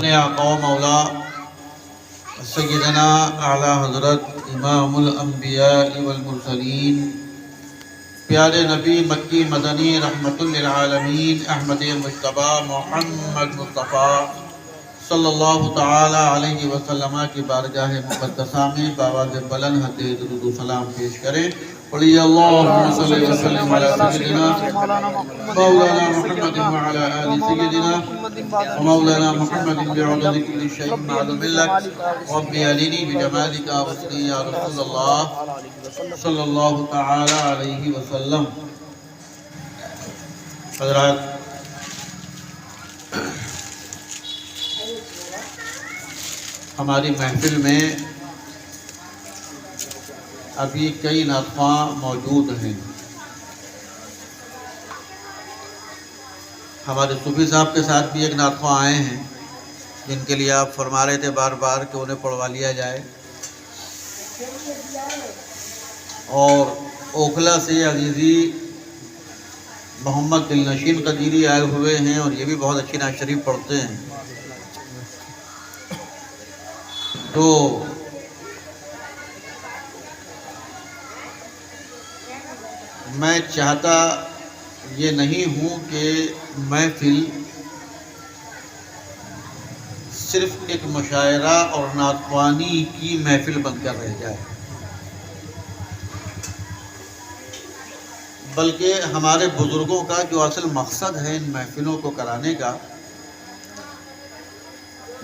اپنے آقا و مولا سیدنا اعلیٰ حضرت امام الانبیاء والمرسلین پیارے نبی مکی مدنی رحمت للعالمین احمد مجتبی محمد مصطفیٰ صلی اللہ تعالی علیہ وسلم کی بارگاہ مقدسہ میں بآواز بلند درود و سلام پیش کریں. قُلِ اللہم صلی وسلم علی سیدنا مولانا محمد وعلی آل سیدنا ومولانا محمد بعدد کل شیء معلوم لک رب علینی بجمالک وصلی یا رسول اللہ صلی اللہ تعالی علیہ وسلم. حضرات، ہماری محفل میں ابھی کئی نعت خواں موجود ہیں. ہمارے صوفی صاحب کے ساتھ بھی ایک نعت خواں آئے ہیں جن کے لیے آپ فرما رہے تھے بار بار کہ انہیں پڑھوا لیا جائے. اور اوکھلا سے عزیزی محمد دلنشین قدیری آئے ہوئے ہیں اور یہ بھی بہت اچھی نعت شریف پڑھتے ہیں. تو میں چاہتا یہ نہیں ہوں کہ محفل صرف ایک مشاعرہ اور نعت خوانی کی محفل بن کر رہ جائے، بلکہ ہمارے بزرگوں کا جو اصل مقصد ہے ان محفلوں کو کرانے کا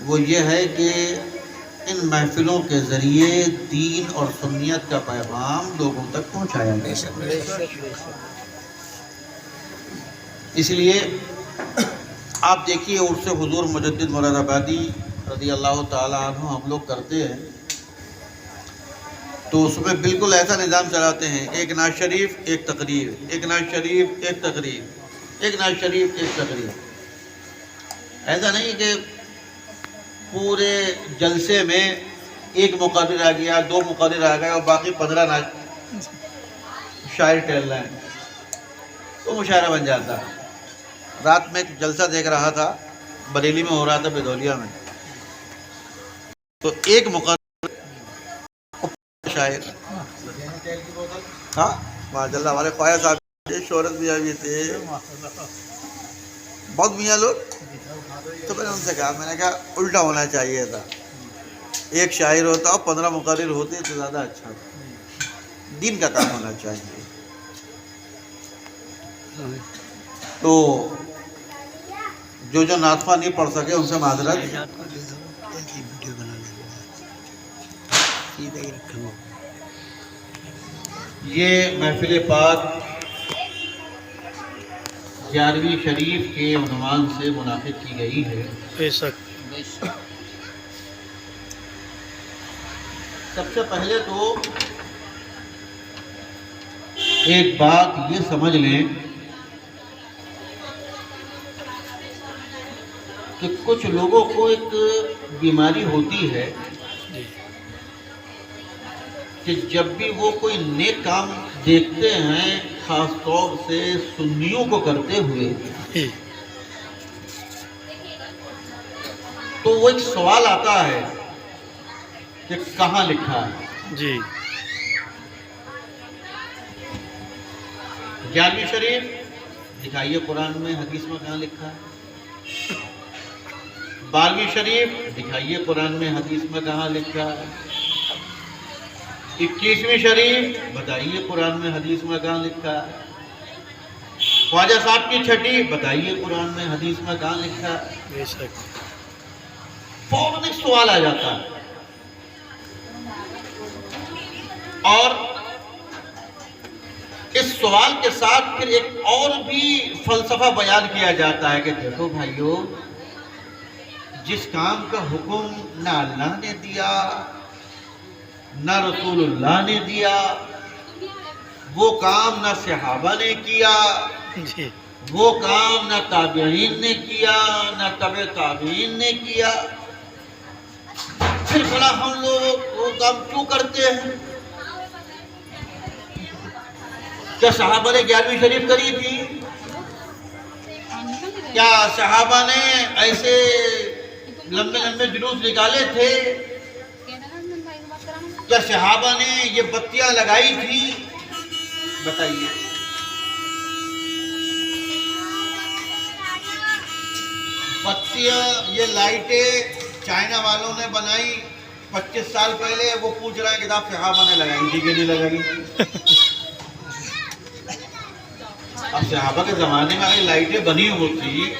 وہ یہ ہے کہ ان محفلوں کے ذریعے دین اور سنیت کا پیغام لوگوں تک پہنچایا جائے. اس لیے آپ دیکھیے عرس حضور مجدد مراد آبادی رضی اللہ تعالیٰ عنہ ہم لوگ کرتے ہیں تو اس میں بالکل ایسا نظام چلاتے ہیں، ایک نعت شریف ایک تقریر، ایک نعت شریف ایک تقریر، ایک نعت شریف ایک تقریر. ایسا نہیں کہ پورے جلسے میں ایک مقرر آ گیا، دو مقرر آ گئے اور باقی 15 شاعر ٹہل رہے ہیں تو مشاعرہ بن جاتا. رات میں ایک جلسہ دیکھ رہا تھا، بریلی میں ہو رہا تھا، بیدولیا میں، تو ایک مقرر شاعر، ہاں ماشاء اللہ ہمارے خواجہ صاحب شہرت بھی آئی تھے بہت میاں لوگ. تو میں نے ان سے کہا، میں نے کہا الٹا ہونا چاہیے تھا، ایک شاعر ہوتا اور 15 مقرر ہوتے تو زیادہ اچھا تھا. دین کا کام ہونا چاہیے. تو جو نعت خواں نہیں پڑھ سکے ان سے معذرت. یہ محفل پاک 11ویں شریف کے عنوان سے منعقد کی گئی ہے. بے شک. سب سے پہلے تو ایک بات یہ سمجھ لیں کہ کچھ لوگوں کو ایک بیماری ہوتی ہے کہ جب بھی وہ کوئی نیک کام دیکھتے ہیں، خاص طور سے سنیوں کو کرتے ہوئے، تو وہ ایک سوال آتا ہے کہ کہاں لکھا ہے. جی. 11ویں شریف دکھائیے قرآن میں، حدیث میں کہاں لکھا ہے. 12ویں شریف دکھائیے قرآن میں، حدیث میں کہاں لکھا ہے. 21ویں شریف بتائیے قرآن میں، حدیث میں کہاں لکھا ہے. خواجہ صاحب کی چھٹی بتائیے قرآن میں، حدیث میں کہاں لکھا ہے. بے شک. فوراً ایک سوال آ جاتا ہے اور اس سوال کے ساتھ پھر ایک اور بھی فلسفہ بیان کیا جاتا ہے کہ دیکھو بھائیو، جس کام کا حکم نہ اللہ نے دیا نہ رسول اللہ نے دیا، وہ کام نہ صحابہ نے کیا، جی. وہ کام نہ تابعین نے کیا نہ تبع تابعین نے کیا، پھر بھلا ہم لوگ وہ کام کیوں کرتے ہیں؟ کیا صحابہ نے 11ویں شریف کری تھی؟ کیا صحابہ نے ایسے لمبے لمبے جلوس نکالے تھے؟ کیا صحابہ نے یہ بتیاں لگائی تھی؟ بتائیے. بتیاں، یہ لائٹیں چائنا والوں نے بنائی 25 سال پہلے. وہ پوچھ رہا ہے کہ آپ صحابہ نے لگائی تھی کہ نہیں لگائی؟ اب صحابہ کے زمانے میں اگر لائٹیں بنی ہوتی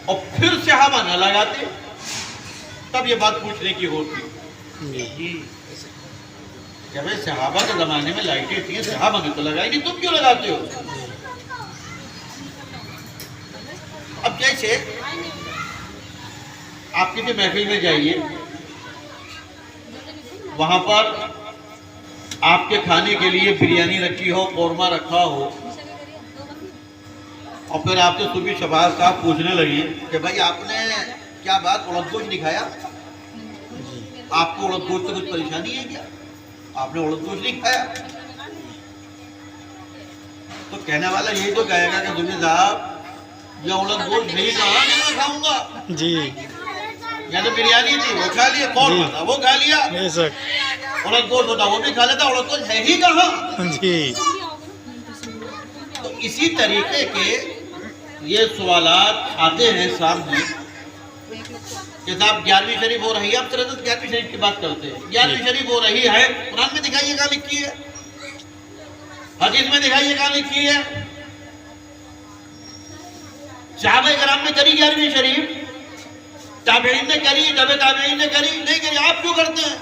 اور پھر صحابہ نہ لگاتے تب یہ بات پوچھنے کی ہوتی. جب صحابہ کے زمانے میں لائٹیں تھیں، صحابہ نے تو لگائی نہیں، تم کیوں لگاتے ہو؟ اب جیسے آپ کسی محفل میں جائیے، وہاں پر آپ کے کھانے کے لیے بریانی رکھی ہو، قورمہ رکھا ہو، اور پھر آپ سے صبح شباز صاحب پوچھنے لگے کہ بھائی آپ نے کیا بات اڑد گوشت نہیں کھایا؟ آپ کو اڑد گوشت سے کچھ پریشانی ہے کیا؟ آپ نے اڑد گوشت نہیں کھایا؟ تو کہنے والا یہی تو کہے گا کہ صبح صاحب یہ اڑد گوشت نہیں کہا، نہیں میں کھاؤں گا. جی یا تو بریانی تھی وہ کھا لیا، قورمہ تھا وہ کھا لیا، اڑد گوشت ہوتا وہ بھی کھا لیتا، اڑد گوشت ہے ہی کہاں؟ جی. تو اسی طریقے کے یہ سوالات آتے ہیں سامنے کہ صاحب 11ویں شریف ہو رہی ہے. اب سرحد 11ویں شریف کی بات کرتے ہیں. 11ویں شریف ہو رہی ہے، قرآن میں دکھائیے کہاں لکھی ہے، حدیث میں دکھائیے کہاں لکھی ہے. صحابہ کرام نے کری 11ویں شریف، تابعین نے کری، تابع تابعین نے کری، نہیں کری. آپ کیوں کرتے ہیں؟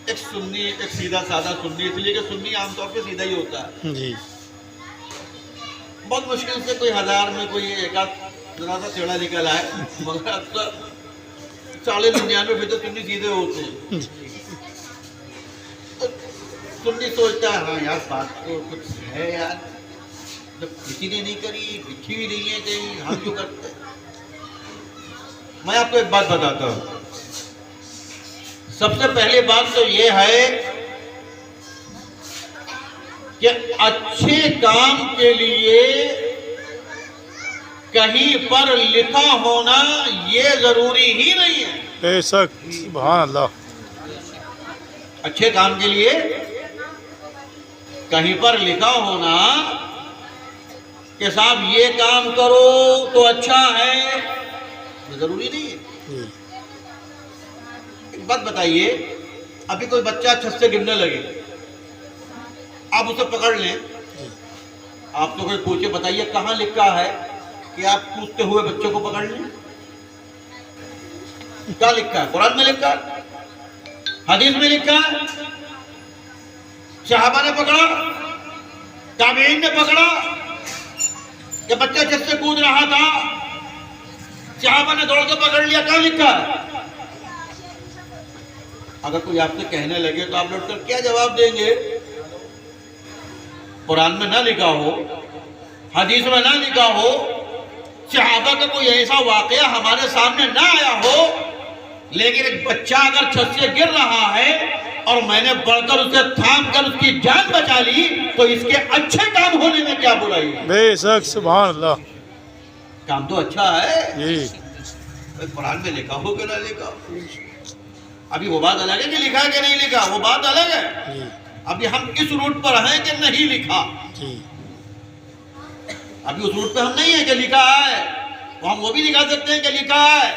ایک سنی، ایک سیدھا سادہ سنی، اس لیے کہ سنی عام طور پہ سیدھا ہی ہوتا ہے. جی. بہت مشکل سے کوئی 1000 میں کوئی ایک آدھ ذرا سا ٹیڑھا نکل آئے، مگر اکثر 99.99% تو سنی سیدھے ہوتے ہیں. تو سنی سوچتا ہے ہاں یار بات تو کچھ ہے یار، جب کسی نے نہیں کری، لکھی بھی نہیں ہے کہیں، ہم کیوں کرتے ہیں؟ میں آپ کو ایک بات بتاتا ہوں. سب سے پہلی بات تو یہ ہے کہ اچھے کام کے لیے کہیں پر لکھا ہونا یہ ضروری ہی نہیں ہے. بے شک. سبحان اللہ. اچھے کام کے لیے کہیں پر لکھا ہونا کہ صاحب یہ کام کرو تو اچھا ہے، یہ ضروری نہیں ہے. ایک بات بتائیے، ابھی کوئی بچہ چھت سے گرنے لگے، آپ اسے پکڑ لیں، آپ تو کوئی پوچھے بتائیے کہاں لکھا ہے کہ آپ کودتے ہوئے بچوں کو پکڑ لیں؟ کیا لکھا ہے؟ قرآن میں لکھا ہے، حدیث میں لکھا ہے. صحابہ نے پکڑا، تابعین نے پکڑا کہ بچہ چھت سے کود رہا تھا، صحابہ نے دوڑ کے پکڑ لیا. کہاں لکھا ہے؟ اگر کوئی آپ سے کہنے لگے تو آپ لوٹ کر کیا جواب دیں گے؟ قرآن میں نہ لکھا ہو، حدیث میں نہ لکھا ہو، صحابہ کا کوئی ایسا واقعہ ہمارے سامنے نہ آیا ہو، لیکن ایک بچہ اگر چھت سے گر رہا ہے اور میں نے بڑھ کر اسے تھام کر اس کی جان بچا لی تو اس کے اچھے کام ہونے میں کیا برائی ہے؟ بے شک. سبحان اللہ. کام تو اچھا ہے. جی. قرآن میں لکھا ہو کہ نہ لکھا ہو، ابھی وہ بات الگ ہے کہ لکھا کہ نہیں لکھا، وہ بات الگ ہے. جی. ابھی ہم اس روٹ پر ہیں کہ نہیں لکھا، جی. ابھی اس روٹ پہ ہم نہیں ہیں کہ لکھا ہے. ہم وہ بھی دکھا سکتے ہیں کہ لکھا ہے.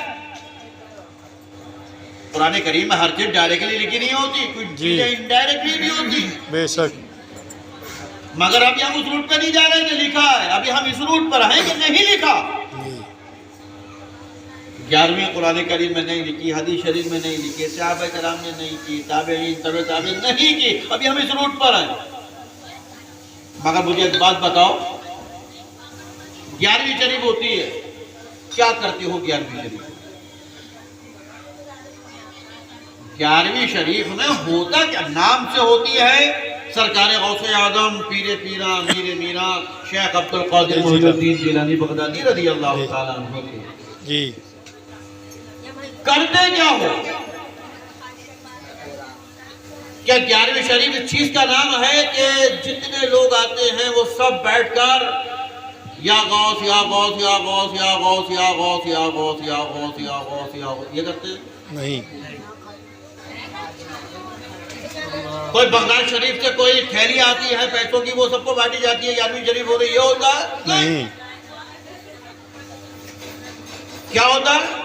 قرآن کریم میں ہر چیز ڈائریکٹلی لکھی نہیں ہوتی، کچھ چیزیں انڈائریکٹلی بھی ہوتی. بے شک. مگر ابھی ہم اس روٹ پہ نہیں جا رہے کہ لکھا ہے، ابھی ہم اس روٹ پر ہیں کہ نہیں لکھا. 11ویں قرآن کریم میں نہیں لکھی، حدیث شریف میں نہیں لکھی، صحابہ کرام نے نہیں کی، تابعین تبع تابعین نہیں کی. ابھی ہم اس روٹ پر ہیں. مگر مجھے ایک بات بتاؤ، 11ویں شریف ہوتی ہے، کیا کرتی ہو 11ویں شریف؟ 11ویں شریف میں ہوتا کیا؟ نام سے ہوتی ہے سرکار غوث اعظم پیر پیرا میر میرا شیخ عبد القادر محی الدین جیلانی بغدادی رضی اللہ تعالیٰ عنہ کے. جی. کرتے کیا ہو؟ کیا 11ویں شریف اس چیز کا نام ہے کہ جتنے لوگ آتے ہیں وہ سب بیٹھ کر یا غوث یا غوث یا غوث یا غوث یا غوث یا غوث یا غوث یا غوث یا غوث یہ کرتے ہیں؟ نہیں. کوئی بغداد شریف سے کوئی تھیلی آتی ہے پیسوں کی وہ سب کو بانٹی جاتی ہے 11ویں شریف ہو رہی ہے، یہ ہوتا ہے؟ نہیں. کیا ہوتا ہے؟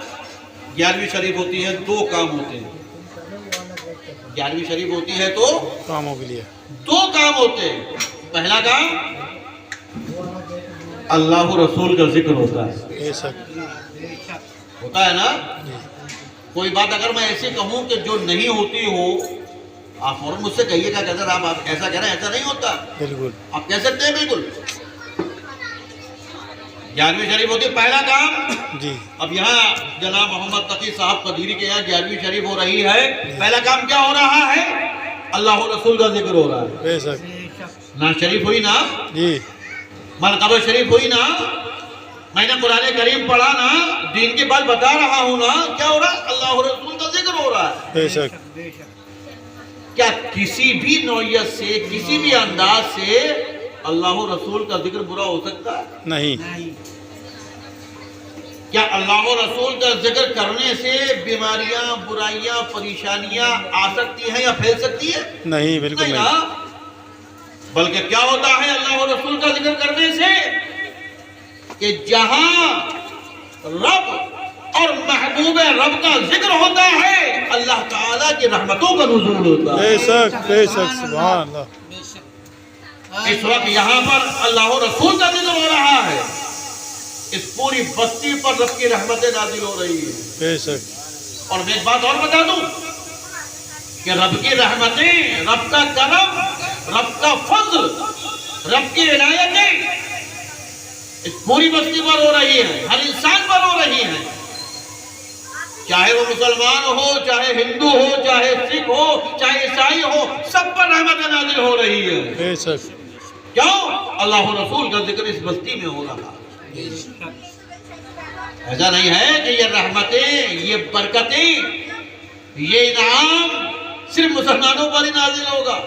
11ویں شریف ہوتی ہے دو کام ہوتے ہیں. 11ویں شریف ہوتی ہے تو کاموں کے لیے. دو کام ہوتے ہیں. پہلا کام اللہ رسول کا ذکر ہوتا ہے. بے شک. ہوتا ہے نا؟ جی. کوئی بات اگر میں ایسی کہوں کہ جو نہیں ہوتی ہو آپ فوراً مجھ سے کہیے گا کہ اگر آپ ایسا کہہ رہے ہیں ایسا نہیں ہوتا. بالکل. آپ کہہ سکتے ہیں بالکل. 11ویں شریف ہوتی ہے پہلا کام. جی. اب یہاں جناب محمد تقی صاحب قدیری کے یہاں 11ویں شریف ہو رہی ہے. پہلا کام کیا ہو رہا ہے؟ اللہ رسول کا ذکر ہو رہا ہے. بے شک. نعت شریف ہوئی نا، جی. منقبہ شریف ہوئی نا، میں نے قرآن کریم پڑھا نا، دین کی بات بتا رہا ہوں نا. کیا ہو رہا ہے؟ اللہ رسول کا ذکر ہو رہا ہے. بے شک. کیا کسی بھی نوعیت سے کسی بھی انداز سے اللہ رسول کا ذکر برا ہو سکتا ہے؟ نہیں. کیا اللہ و رسول کا ذکر کرنے سے بیماریاں برائیاں پریشانیاں آ سکتی ہیں یا پھیل سکتی ہے؟ نہیں. بالکل نہیں نہیں. نا. بلکہ کیا ہوتا ہے اللہ و رسول کا ذکر کرنے سے کہ جہاں رب اور محبوب رب کا ذکر ہوتا ہے اللہ تعالیٰ کی رحمتوں کا نزول ہوتا ہے. بے شک. بے شک. سبحان اللہ. اس وقت یہاں پر اللہ و رسول کا ذکر ہو رہا ہے، اس پوری بستی پر رب کی رحمتیں نازل ہو رہی ہیں. بے شک. اور میں ایک بات اور بتا دوں کہ رب کی رحمتیں، رب کا کرم، رب کا فضل، رب کی عنایتیں اس پوری بستی پر ہو رہی ہیں، ہر انسان پر ہو رہی ہیں. چاہے وہ مسلمان ہو، چاہے ہندو ہو، چاہے سکھ ہو، چاہے عیسائی ہو، سب پر رحمتیں نازل ہو رہی ہے. بے شک. کیوں؟ اللہ رسول کا ذکر اس بستی میں ہو رہا ہے. ایسا نہیں ہے کہ یہ رحمتیں، یہ برکتیں، یہ انعام صرف مسلمانوں پر ہی نازل ہوگا.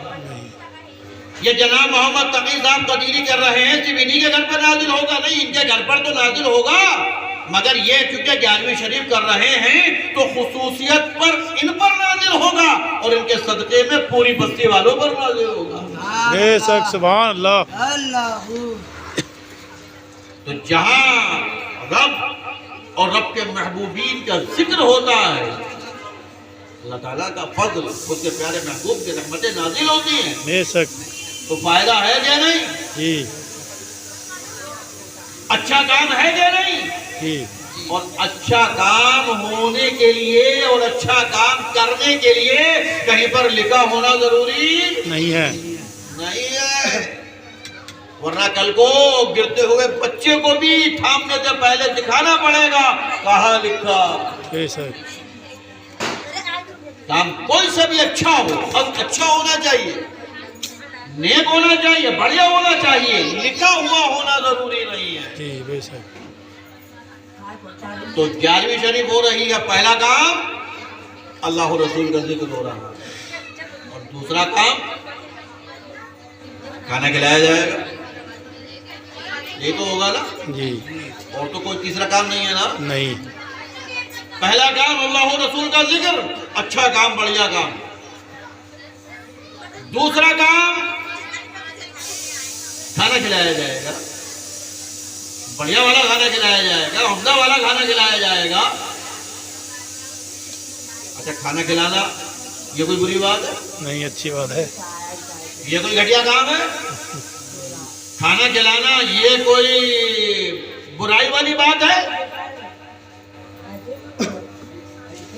یہ جناب محمد تقی صاحب قدیری کر رہے ہیں صرف انہی کے گھر پر نازل ہوگا؟ نہیں، ان کے گھر پر تو نازل ہوگا، مگر یہ چونکہ 11ویں شریف کر رہے ہیں تو خصوصیت پر ان پر نازل ہوگا اور ان کے صدقے میں پوری بستی والوں پر نازل ہوگا. بے شک. سبحان اللہ. تو جہاں رب اور رب کے محبوبین کا ذکر ہوتا ہے اللہ تعالیٰ کا فضل، اس کے پیارے محبوب کی رحمتیں نازل ہوتی ہیں. بے شک. تو فائدہ ہے یا نہیں؟ جی. اچھا کام ہے یا نہیں؟ جی. اور اچھا کام ہونے کے لیے اور اچھا کام کرنے کے لیے کہیں پر لکھا ہونا ضروری نہیں ہے. نہیں ہے. ورنہ کل کو گرتے ہوئے بچے کو بھی تھامنے سے پہلے دکھانا پڑے گا کہاں لکھا. بے شک. کام کوئی سے بھی اچھا ہو، اچھا ہونا چاہیے، نیک ہونا چاہیے، بڑھیا ہونا چاہیے، لکھا ہوا ہونا ضروری نہیں ہے. جی. بے شک. تو 11ویں شریف ہو رہی ہے، پہلا کام اللہ رسول کا ذکر ہو رہا ہے، اور دوسرا کام کھانا کھلایا جائے گا. یہ تو ہوگا نا. جی. اور تو کوئی تیسرا کام نہیں ہے نا. نہیں. پہلا کام اللہ رسول کا ذکر، اچھا کام، بڑھیا کام. دوسرا کام کھانا کھلایا جائے گا، بڑھیا والا کھانا کھلایا جائے گا، عمدہ والا کھانا کھلایا جائے گا. اچھا کھانا کھلانا یہ کوئی بری بات ہے؟ نہیں. اچھی بات ہے. یہ کوئی گھٹیا کام ہے؟ کھانا کھلانا یہ کوئی برائی والی بات ہے؟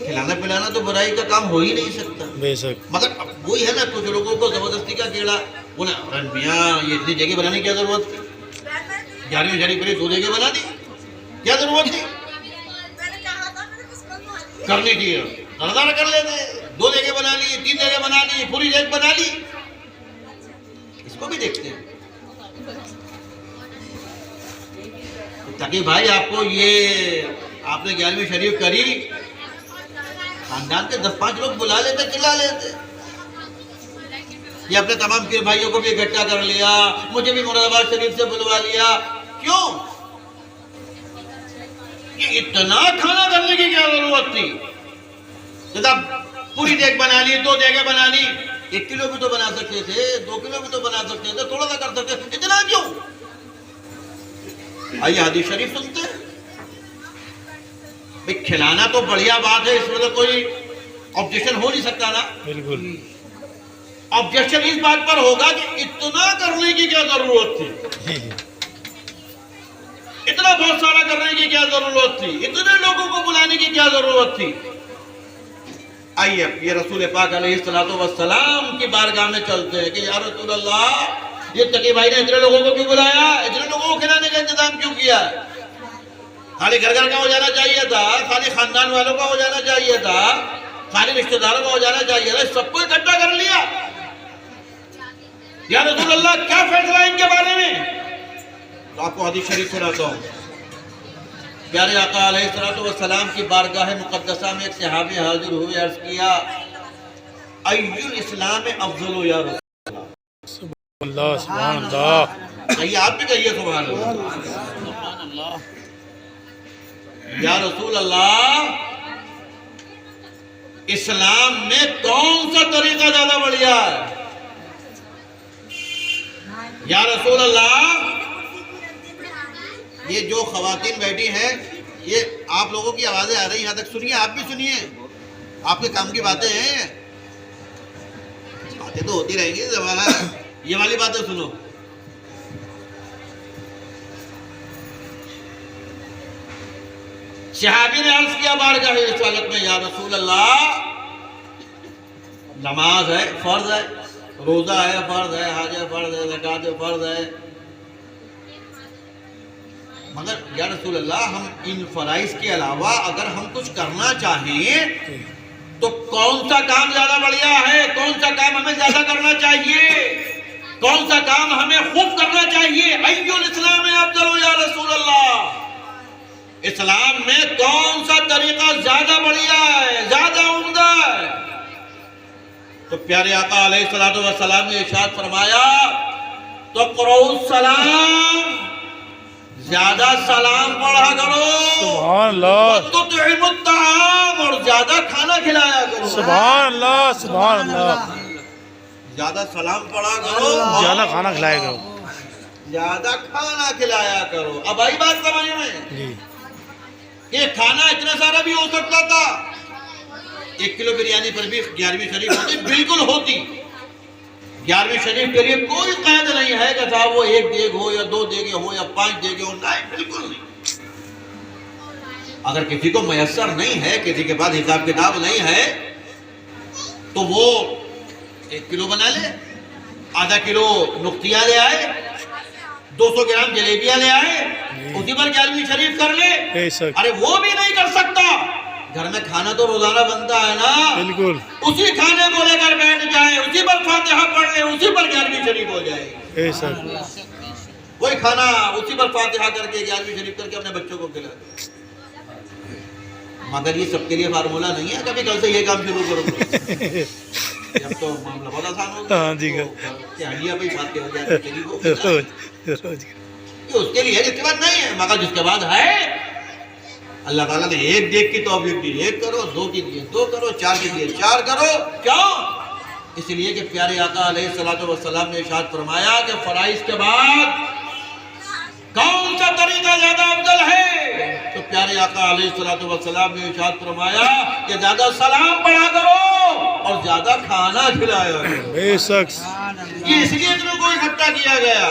کھلانا پلانا تو برائی کا کام ہو ہی نہیں سکتا. بے شک. مگر اب وہی ہے نا، کچھ لوگوں کو زبردستی کا کیڑا بولا میاں یہ اتنی جگہ بنانے کی کیا ضرورت تھی؟ 11ویں شریف پر 2 جگہ بنا دی، کیا ضرورت تھی؟ کرنے کی نظارہ کر لیتے، 2 جگہ بنا لی، 3 جگہ بنا لی، پوری جگہ بنا لی. اس کو بھی دیکھتے ہیں. تقی بھائی آپ کو یہ آپ نے 11ویں شریف کری، خاندان کے 10-5 لوگ بلا لیتے، چلا لیتے. یہ اپنے تمام پیر بھائیوں کو بھی اکٹھا کر لیا، مجھے بھی مراد آباد شریف سے بلوا لیا. کیوں؟ کہ اتنا کھانا کرنے کی کیا ضرورت تھی؟ جب پوری دیگ بنا لی، 2 دیگیں بنا لی، 1 کلو بھی تو بنا سکتے تھے، 2 کلو بھی تو بنا سکتے تھے، تھوڑا سا کر سکتے تھے، اتنا کیوں؟ آئیے حدیث شریف سنتے ہیں۔ بھئی کھلانا تو بڑھیا بات ہے، اس میں تو کوئی آبجیکشن ہو نہیں سکتا نا۔ بالکل آبجیکشن اس بات پر ہوگا کہ اتنا کرنے کی کیا ضرورت تھی، اتنا بہت سارا کرنے کی کیا ضرورت تھی، اتنے لوگوں کو بلانے کی کیا ضرورت تھی۔ آئیے یہ رسول پاک علیہ السلام کی بارگاہ میں چلتے ہیں کہ یا رسول اللہ، یہ تقی بھائی نے اتنے لوگوں کو کیوں بلایا، اتنے لوگوں کو کھلانے کا انتظام کیوں کیا؟ خالی گھر گھر کا ہو جانا چاہیے تھا، خالی خاندان والوں کا ہو جانا چاہیے تھا، خالی رشتہ داروں کا ہو جانا چاہیے تھا، سب کو اکٹھا کر لیا۔ یا رسول اللہ کیا فیصلہ ہے ان کے بارے میں؟ تو آپ کو حدیث شریف سناتا ہوں۔ پیارے آقا علیہ السلام کی بارگاہ مقدسہ میں ایک صحابی حاضر ہوئے، عرض کیا ای الاسلام افضل یا رسول اللہ سبحان اللہ کہیے، آپ بھی کہیے سبحان اللہ۔ یا رسول اللہ، اسلام میں کون سا طریقہ زیادہ بڑھیا ہے؟ یا رسول اللہ، یہ جو خواتین بیٹھی ہیں، یہ آپ لوگوں کی آوازیں آ رہی ہیں یہاں تک، سنیے، آپ بھی سنیے، آپ کے کام کی باتیں ہیں، باتیں تو ہوتی رہیں گی، زمانہ یہ والی باتیں سنو۔ صحابی نے عرض کیا بارگاہ رسالت میں، یا رسول اللہ، نماز ہے فرض ہے، روزہ ہے فرض ہے، حج ہے فرض ہے، زکوٰۃ فرض ہے، مگر یا رسول اللہ ہم ان فرائض کے علاوہ اگر ہم کچھ کرنا چاہیں تو کون سا کام زیادہ بڑھیا ہے، کون سا کام ہمیں زیادہ کرنا چاہیے، کون سا کام ہمیں خوب کرنا چاہیے؟ ای الاسلام افضل یا رسول اللہ، اسلام میں کون سا طریقہ زیادہ بڑھیا ہے، زیادہ عمدہ ہے؟ تو پیارے آقا علیہ السلام نے ارشاد فرمایا تقرؤ السلام، زیادہ سلام پڑھا کرو، سبحان اللہ وتطعم الطعام، اور زیادہ کھانا کھلایا کرو۔ سبحان اللہ سبحان اللہ، زیادہ سلام پڑھا کرو، زیادہ کھانا کھلایا کرو زیادہ کھانا کھلایا کرو۔ اب آئی بات سمجھ میں جی۔ کہ کھانا اتنا سارا بھی ہو سکتا تھا، 1 کلو بریانی پر بھی 11ویں شریف ہوتی، بالکل ہوتی۔ 11ویں شریف کے لیے کوئی قید نہیں ہے کہ صاحب وہ 1 دیگ ہو یا 2 دیگیں ہو یا 5 دیگیں ہو، نہیں، بالکل نہیں۔ اگر کسی کو میسر نہیں ہے، کسی کے پاس حساب کتاب نہیں ہے، تو وہ 1 کلو بنا لے، آدھا کلو نقطیاں لے آئے، 200 گرام جلیبیاں لے آئے، اسی پر 11ویں شریف کر لے۔ ارے وہ بھی نہیں کر سکتا، گھر میں کھانا تو روزانہ بنتا ہے نا، بالکل اسی کھانے کو لے کر بیٹھ جائے، اسی پر فاتحہ پڑھ لے، اسی پر 11ویں شریف ہو جائے۔ کوئی کھانا اسی پر فاتحہ کر کے 11ویں شریف کر کے اپنے بچوں کو کھلا دے۔ مگر یہ سب کے لیے فارمولہ نہیں ہے، کبھی کل سے یہ کام شروع کرو، اب تو معاملہ بہت آسان ہو گیا۔ ہاں جی، تہلیہ بھی فاتحہ ہو جائے، شریف ہو گیا۔ روز یہ اس کے لیے ہے، جس کے بعد نہیں ہے، مگر جس کے بعد ہے، اللہ تعالیٰ نے 1 دیگ کی توفیق دی، 1 کرو، 2 کی دیے 2 کرو، 4 کی دیے 4 کرو۔ کیوں؟ اس لیے کہ پیارے آقا علیہ السلام نے ارشاد فرمایا کہ فرائض کے بعد کون سا طریقہ زیادہ افضل ہے؟ تو پیارے آقا علیہ السلام نے ارشاد فرمایا کہ زیادہ سلام پڑھا کرو اور زیادہ کھانا کھلایا کرو۔ بے شک یہ اس لیے اتنے کو اکٹھا کیا گیا،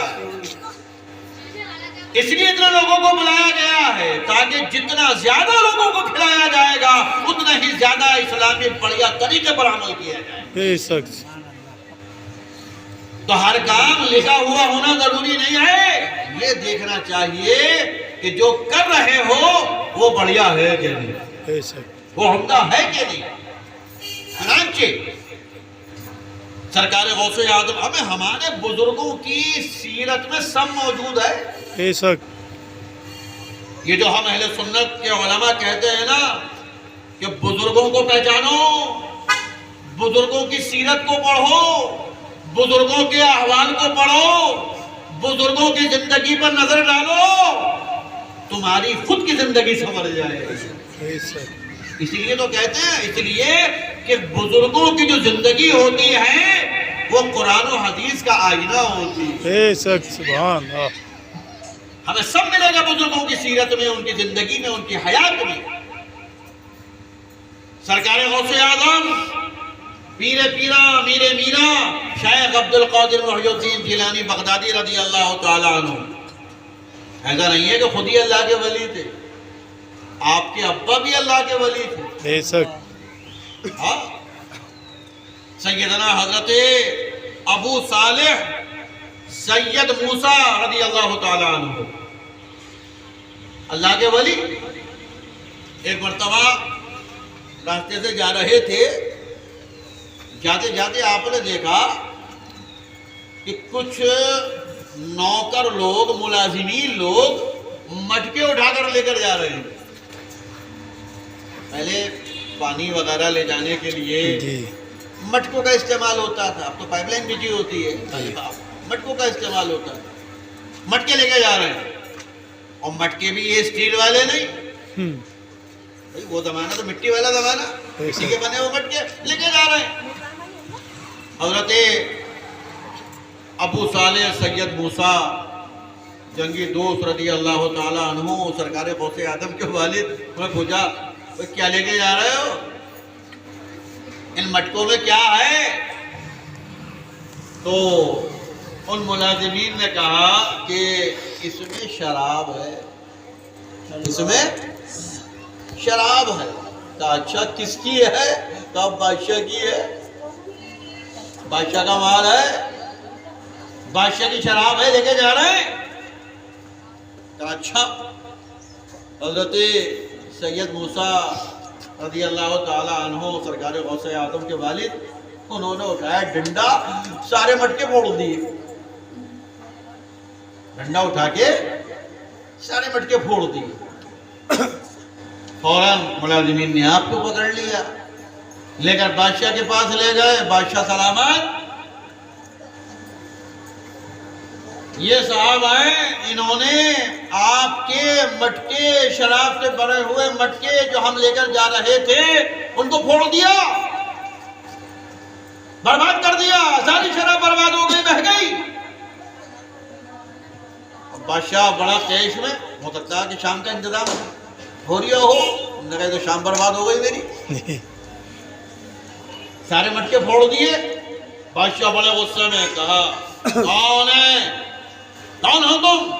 اس لیے اتنے لوگوں کو بلایا گیا ہے، تاکہ جتنا زیادہ لوگوں کو کھلایا جائے گا اتنا ہی زیادہ اسلامی بڑھیا طریقے پر عمل کیا جائے۔ بے شک تو ہر کام لکھا ہوا ہونا ضروری نہیں ہے، یہ دیکھنا چاہیے کہ جو کر رہے ہو وہ بڑھیا ہے کہ نہیں، بے شک وہ عمدہ ہے کہ نہیں۔ چنانچہ سرکار غوث اعظم، ہمیں ہمارے بزرگوں کی سیرت میں سب موجود ہے۔ بے شک یہ جو ہم اہل سنت کے علماء کہتے ہیں نا کہ بزرگوں کو پہچانو، بزرگوں کی سیرت کو پڑھو، بزرگوں کے احوال کو پڑھو، بزرگوں کی زندگی پر نظر ڈالو، تمہاری خود کی زندگی سنور جائے. بے شک اس لیے تو کہتے ہیں، اس لیے کہ بزرگوں کی جو زندگی ہوتی ہے وہ قرآن و حدیث کا آئینہ ہوتی ہے. بے شک سبحان اللہ. ہمیں سب ملے گا بزرگوں کی سیرت میں، ان کی زندگی میں، ان کی حیات میں. سرکار غوث اعظم پیر پیرا میر میرا شیخ عبد القادر محی الدین جیلانی بغدادی رضی اللہ تعالیٰ عنہ، ایسا نہیں ہے کہ خود ہی اللہ کے ولی تھے، آپ کے ابا بھی اللہ کے ولی تھے. بے شک ہاں، سیدنا حضرت ابو صالح سید موسیٰ رضی اللہ تعالیٰ عنہ اللہ کے ولی. ایک مرتبہ راستے سے جا رہے تھے، جاتے جاتے آپ نے دیکھا کہ کچھ نوکر لوگ، ملازمین لوگ مٹکے اٹھا کر لے کر جا رہے ہیں. پہلے پانی وغیرہ لے جانے کے لیے جی مٹکوں کا استعمال ہوتا تھا، اب تو پائپ لائن بجھی ہوتی ہے، مٹکوں کا استعمال ہوتا ہے. مٹکے لے کے جا رہے ہیں، اور مٹکے بھی یہ اسٹیل والے نہیں، وہ زمانہ تو مٹی والا زمانہ، مٹی کے بنے وہ مٹکے لے کے جا رہے ہیں. حضرت ابو صالح سید موسیٰ جنگی دوست رضی اللہ تعالیٰ عنہ سرکار غوث اعظم کے والد، انہوں نے پوچھا کیا لے کے جا رہے ہو، ان مٹکوں میں کیا ہے؟ تو ان ملازمین نے کہا کہ اس میں شراب ہے، اس میں شراب ہے. کہا اچھا کس کی ہے؟ کہا بادشاہ کی ہے، بادشاہ کا مال ہے، بادشاہ کی شراب ہے، لے کے جا رہے ہیں. کہا اچھا. حضرت سید موسیٰ رضی اللہ تعالیٰ عنہ سرکار غوث اعظم کے والد، انہوں نے اٹھایا ڈنڈا، سارے مٹکے پھوڑ دیے. ڈنڈا اٹھا کے سارے مٹکے پھوڑ دیے. فوراً ملازمین نے آپ کو پکڑ لیا، لے کر بادشاہ کے پاس لے گئے. بادشاہ سلامت، یہ صاحب ہیں، انہوں نے آپ کے مٹکے، شراب سے بھرے ہوئے مٹکے جو ہم لے کر جا رہے تھے ان کو پھوڑ دیا، برباد کر دیا، ساری شراب برباد ہو گئی، بہہ گئی. بادشاہ بڑا کیش میں، ہو سکتا ہے کہ شام کا انتظام ہو رہا ہو، نے کہا تو شام برباد ہو گئی میری. سارے مٹکے پھوڑ دیے. بادشاہ بڑے غصے میں کہا کون ہے، کون ہو تم؟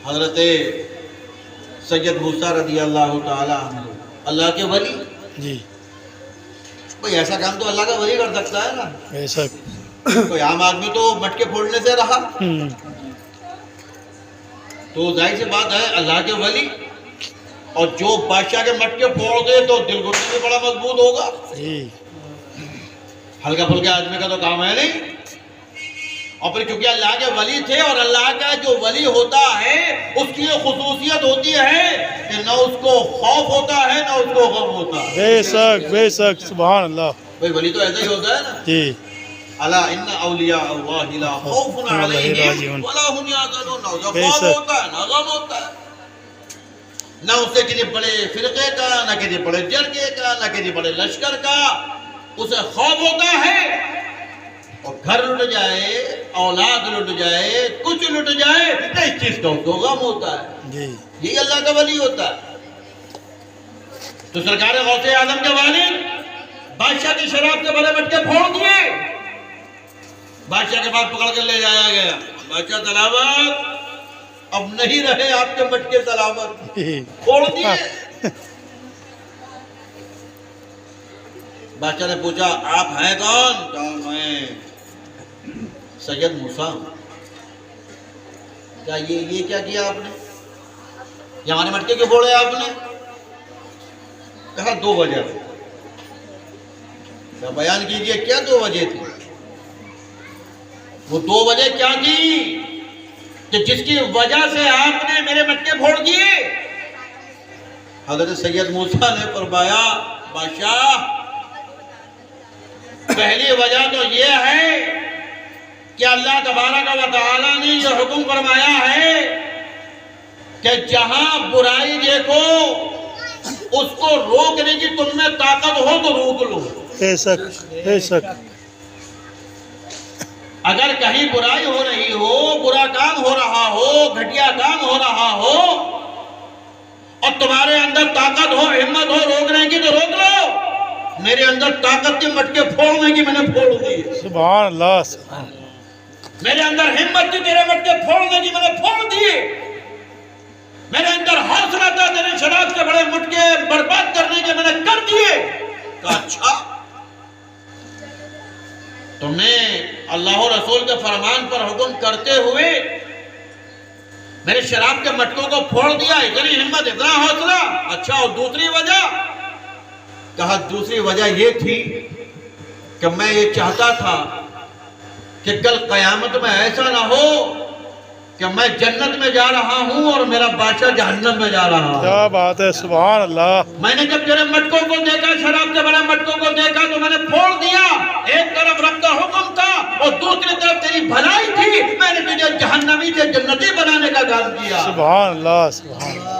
حضرت سید موسیٰ رضی اللہ تعالیٰ عنہ اللہ کے ولی. جی کوئی ایسا کام تو اللہ کا ولی کر سکتا ہے نا، بے شک. کوئی عام آدمی تو مٹکے پھوڑنے سے رہا. تو ظاہر سی بات ہے اللہ کے ولی، اور جو بادشاہ کے مٹکے پھوڑ دے تو دل گھٹنے بھی بڑا مضبوط ہوگا. جی ہلکا پھلکا آدمی کا تو کام ہے نہیں. اور پھر کیونکہ اللہ کے ولی تھے، اور اللہ کا جو ولی ہوتا ہے اس کی یہ خصوصیت ہوتی ہے کہ نہ اس کو خوف ہوتا ہے نہ اس کو غم ہوتا ہے. بے شک بے شک سبحان اللہ. بھئی ولی تو ایسا ہی ہوتا ہے نا. جی الا ان اولیاء اللہ لا خوف علیہم ولا هم يحزنون. نہ خوف ہوتا ہے نہ غم ہوتا ہے، نہ اسے کسی بڑے فرقے کا، نہ کسی بڑے جرگے کا، نہ کسی بڑے لشکر کا. اسے خوف ہوتا ہے، اور گھر لٹ جائے، اولاد لٹ جائے، کچھ لٹ جائے، اس چیز کا اس کو غم ہوتا ہے. جی یہی اللہ کا ولی ہوتا ہے. تو سرکار غوث اعظم کے والد بادشاہ کی شراب سے بھرے مٹکے پھوڑ دیے. بادشاہ کے پاس پکڑ کر لے جایا گیا. بادشاہ سلامت، اب نہیں رہے آپ کے مٹکے سلامت، پھوڑ دیے. بادشاہ نے پوچھا آپ ہیں کون؟ کہا میں سید موسیٰ. کیا یہ کیا کیا آپ نے؟ یہ ہمارے مٹکے کیوں پھوڑے آپ نے؟ کہا 2 وجہ. کیا بیان کیجئے کیا 2 وجہ تھی؟ وہ 2 وجہ کیا تھی کہ جس کی وجہ سے آپ نے میرے مٹکے پھوڑ دیے؟ حضرت سید موسیٰ نے فرمایا بادشاہ، پہلی وجہ تو یہ ہے کہ اللہ تبارک و تعالیٰ نے یہ حکم فرمایا ہے کہ جہاں برائی دیکھو اس کو روکنے کی تم میں طاقت ہو تو روک لو. بے شک بے شک. اگر کہیں برائی ہو رہی ہو، برا کام ہو رہا ہو، گھٹیا کام ہو رہا ہو اور تمہارے اندر طاقت ہو، ہمت ہو روکنے کی تو روک لو. میرے اندر طاقت کے مٹکے پھوڑنے کی میں نے پھوڑ دی. سبحان اللہ سبحان. میرے اندر ہمت تھی تیرے مٹکے پھوڑنے کی، میں نے پھوڑ دیے. میرے اندر حوصلہ تھا تیرے شراب سے بڑے مٹکے برباد کرنے کے، میں نے کر دیے. کہا اچھا تم نے اللہ و رسول کے فرمان پر حکم کرتے ہوئے میرے شراب کے مٹکوں کو پھوڑ دیا، اتنی ہمت اتنا حوصلہ. اچھا اور دوسری وجہ؟ کہا دوسری وجہ یہ تھی کہ میں یہ چاہتا تھا کہ کل قیامت میں ایسا نہ ہو کہ میں جنت میں جا رہا ہوں اور میرا بادشاہ جہنم میں جا رہا ہوں. کیا بات ہے سبحان اللہ. میں نے جب تیرے مٹکوں کو دیکھا، شراب کے بڑے مٹکوں کو دیکھا تو میں نے پھوڑ دیا. ایک طرف رب کا حکم تھا اور دوسری طرف تیری بھلائی تھی. میں نے تجھے جہنمی سے جنتی بنانے کا کام کیا سبحان اللہ سبحان اللہ.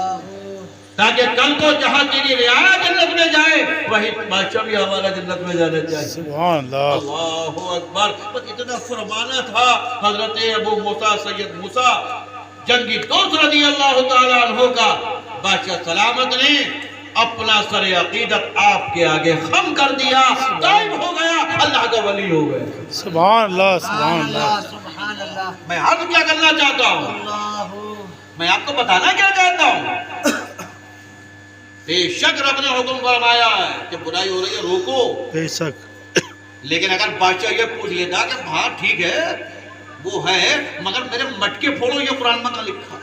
تاکہ کل کو جہاں تیری رعایا جنت میں جائے وہی بادشاہ بھی ہمارا جنت میں جانا چاہیے. سبحان اللہ. اللہ اکبر. بس اتنا فرمانا تھا حضرت ابو موسیٰ سید موسیٰ جنگی دوست رضی اللہ تعالیٰ عنہ کا. بادشاہ سلامت نے اپنا سر عقیدت آپ کے آگے خم کر دیا، غائب ہو گیا، اللہ کا ولی ہو گئے. سبحان اللہ سبحان اللہ. میں عرض کیا کرنا چاہتا ہوں، میں آپ کو بتانا کیا چاہتا ہوں، بے شک رب نے حکم فرمایا ہے کہ برائی ہو رہی ہے روکو. بے شک. لیکن اگر بادشاہ یہ پوچھ لیتا کہ ہاں ٹھیک ہے وہ ہے مگر میرے مٹکے پھوڑو، یہ قرآن میں کہاں لکھا؟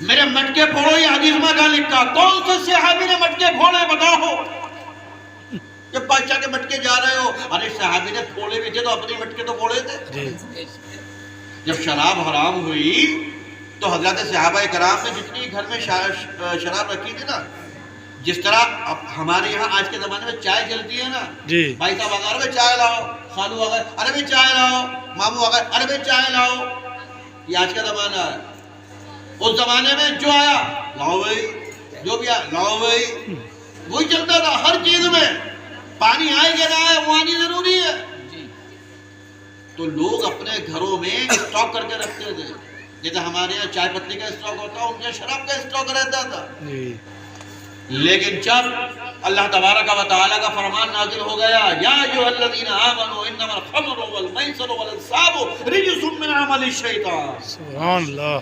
میرے مٹکے پھوڑو یہ حدیث میں کہاں لکھا؟ کون سے صحابی نے مٹکے پھوڑے بتاؤ؟ جب بادشاہ کے مٹکے جا رہے ہو، ارے صحابی نے پھوڑے بھی تھے تو اپنے مٹکے تو پھوڑے تھے. جب شراب حرام ہوئی تو حضرت صحابہ کرام نے جتنی گھر میں شراب رکھی تھی نا، جس طرح اب ہمارے یہاں آج کے زمانے میں چائے چلتی ہے نا، جی بھائی صاحب اگر میں چائے لاؤ، خالو اگر ارے بھی چائے لاؤ، مامو اگر ارے بھی چائے لاؤ، یہ آج کا زمانہ ہے. اس زمانے میں جو آیا لاؤ بھائی، جو بھی آیا لاؤ بھائی، وہی چلتا تھا ہر چیز میں. پانی آئے گا نہ آئے وہ آنی ضروری ہے. تو لوگ اپنے گھروں میں اسٹاک کر کے رکھتے تھے، جیسے ہمارے یہاں چائے پتی کا اسٹاک ہوتا ہے، ان کے شراب کا اسٹاک رہتا تھا. لیکن جب اللہ تبارک و تعالیٰ کا فرمان نازل ہو گیا، یا ایھا الذین آمنوا انما الخمر والمیسر والانصاب رجس من عمل الشیطان، سبحان اللہ.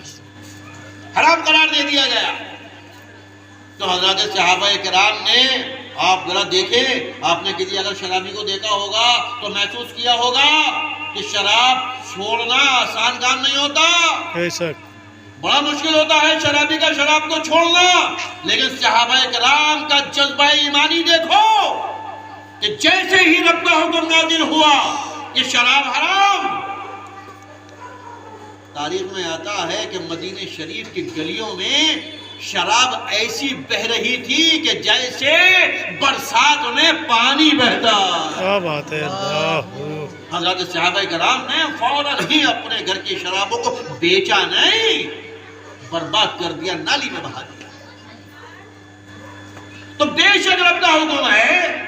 حرام قرار دے دیا گیا. تو حضرات صحابہ کرام نے، آپ ذرا دیکھیں، آپ نے کسی اگر شرابی کو دیکھا ہوگا تو محسوس کیا ہوگا کہ شراب چھوڑنا آسان کام نہیں ہوتا، بے شک. بڑا مشکل ہوتا ہے شرابی کا شراب کو چھوڑنا. لیکن صحابہ کرام کا جذبہ ایمانی دیکھو کہ جیسے ہی رب کا حکم نازل ہوا کہ شراب حرام، تاریخ میں آتا ہے کہ مدینہ شریف کی گلیوں میں شراب ایسی بہ رہی تھی کہ جیسے برسات میں پانی بہتا. کیا بات ہے. اللہ. حضرت صحابہ کرام نے فوراً ہی اپنے گھر کی شرابوں کو بیچا نہیں، برباد کر دیا، نالی میں بہا دیا. تو بے شک رب کا حکم ہے.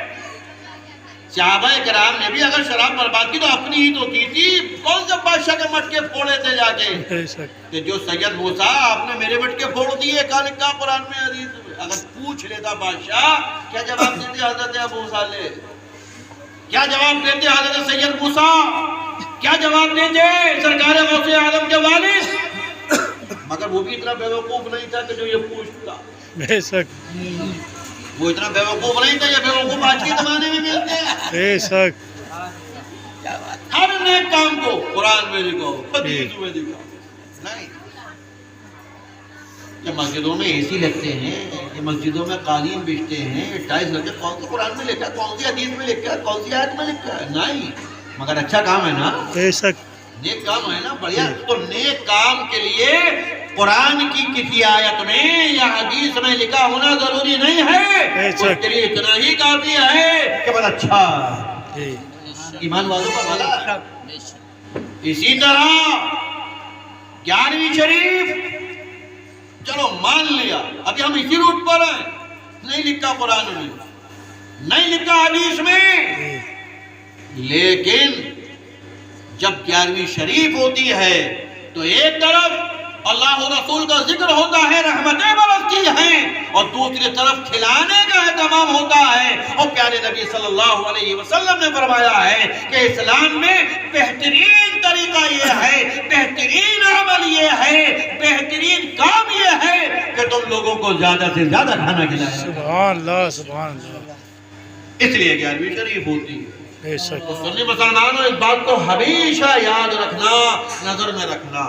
صحابہ کرام نے بھی اگر شراب برباد کی تو اپنی ہی تو کی تھی. کون سے بادشاہ کے مٹکے پھوڑے تھے جا کے؟ بے شک. کہ جو سید موسیٰ آپ نے میرے مٹکے پھوڑ دیے، کہا لکھا قرآن میں حدیث میں. اگر پوچھ لیتا بادشاہ، کیا جواب دیتے حضرت ابو صالح؟ کیا جواب دیتے حضرت سید موسیٰ؟ کیا جواب دیتے سرکار غوث اعظم کے والد؟ مگر وہ بھی اتنا بیوقوف نہیں تھا کہ جو یہ پوچھتا. بے شک. وہ اتنا بیوقوف نہیں تھا، یہ بیوقوف آج کے زمانے میں ملتے ہیں. بے شک. ہر نیک کام کو قرآن میں لکھو، حدیث میں لکھو. نہیں، یہ مسجدوں میں اے سی لگتے ہیں، یہ مسجدوں میں قالین بچتے ہیں، یہ ٹائلز لگتے ہیں، کون سی قرآن میں لکھا ہے، کون سی حدیث میں لکھا ہے، کون سی آیت میں لکھا ہے؟ نہیں، مگر اچھا کام ہے نا، بے شک. نیک کام ہے نا، بڑھیا. تو نیک کام کے لیے قرآن کی کسی آیت میں یا حدیث میں لکھا ہونا ضروری نہیں ہے، اس کے لیے اتنا ہی کافی ہے کہ بس اچھا. جی ایمان والوں کا بھلا ہے۔ اسی طرح 11ویں شریف چلو مان لیا، ابھی ہم اسی روٹ پر ہیں، نہیں لکھا قرآن میں، نہیں لکھا حدیث میں، لیکن جب 11ویں شریف ہوتی ہے تو ایک طرف اللہ و رسول کا ذکر ہوتا ہے، رحمتیں برستی ہیں، اور دوسری طرف کھلانے کا اہتمام ہوتا ہے۔ اور پیارے نبی صلی اللہ علیہ وسلم نے فرمایا ہے کہ اسلام میں بہترین طریقہ یہ ہے، بہترین عمل یہ ہے، بہترین کام یہ ہے کہ تم لوگوں کو زیادہ سے زیادہ کھانا کھلائے۔ سبحان اللہ سبحان اللہ، اس لیے 11ویں شریف ہوتی ہے۔ بے شک تو سنی مسلمانوں اس بات کو ہمیشہ یاد رکھنا، نظر میں رکھنا